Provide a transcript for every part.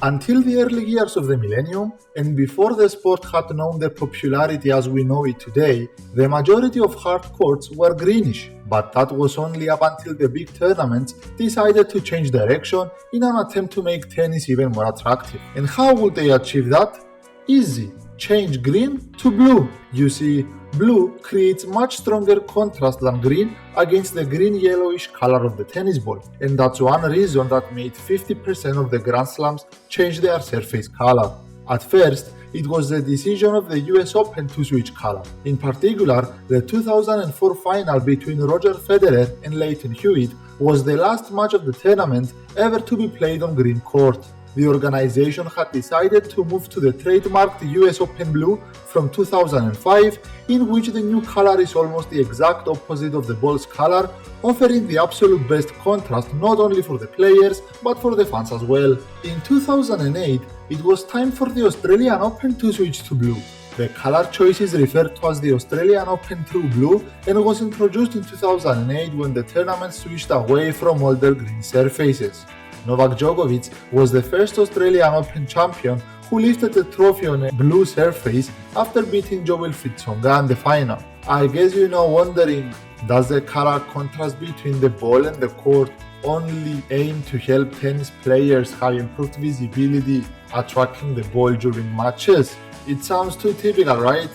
Until the early years of the millennium, and before the sport had known the popularity as we know it today, the majority of hard courts were greenish, but that was only up until the big tournaments decided to change direction in an attempt to make tennis even more attractive. And how would they achieve that? Easy. Change green to blue. You see, blue creates much stronger contrast than green against the green-yellowish color of the tennis ball, and that's one reason that made 50% of the Grand Slams change their surface color. At first, it was the decision of the US Open to switch color. In particular, the 2004 final between Roger Federer and Lleyton Hewitt was the last match of the tournament ever to be played on green court. The organization had decided to move to the trademarked US Open blue from 2005, in which the new color is almost the exact opposite of the ball's color, offering the absolute best contrast not only for the players but for the fans as well. In 2008, it was time for the Australian Open to switch to blue. The color choice is referred to as the Australian Open True Blue and was introduced in 2008 when the tournament switched away from older green surfaces. Novak Djokovic was the first Australian Open champion who lifted the trophy on a blue surface after beating Jo-Wilfried Tsonga in the final. I guess you're now wondering, does the color contrast between the ball and the court only aim to help tennis players have improved visibility attracting the ball during matches? It sounds too typical, right?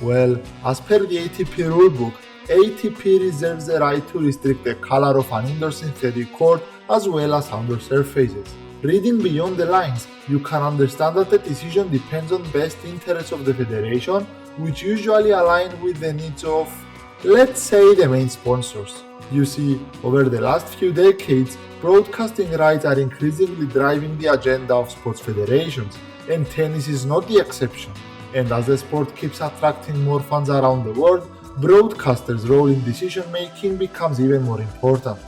Well, as per the ATP rulebook, ATP reserves the right to restrict the color of an indoor synthetic court as well as outdoor surfaces. Reading beyond the lines, you can understand that the decision depends on best interests of the federation, which usually align with the needs of, let's say, the main sponsors. You see, over the last few decades, broadcasting rights are increasingly driving the agenda of sports federations, and tennis is not the exception. And as the sport keeps attracting more fans around the world, broadcasters' role in decision-making becomes even more important.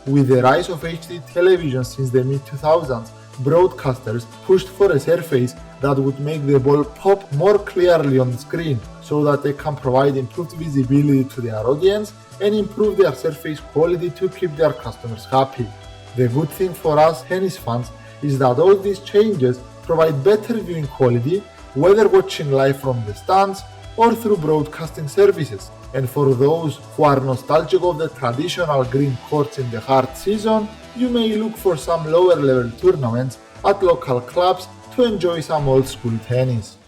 With the rise of HD television since the mid-2000s, broadcasters pushed for a surface that would make the ball pop more clearly on the screen so that they can provide improved visibility to their audience and improve their surface quality to keep their customers happy. The good thing for us tennis fans is that all these changes provide better viewing quality, whether watching live from the stands or through broadcasting services. And for those who are nostalgic of the traditional green courts in the hard season, you may look for some lower level tournaments at local clubs to enjoy some old school tennis.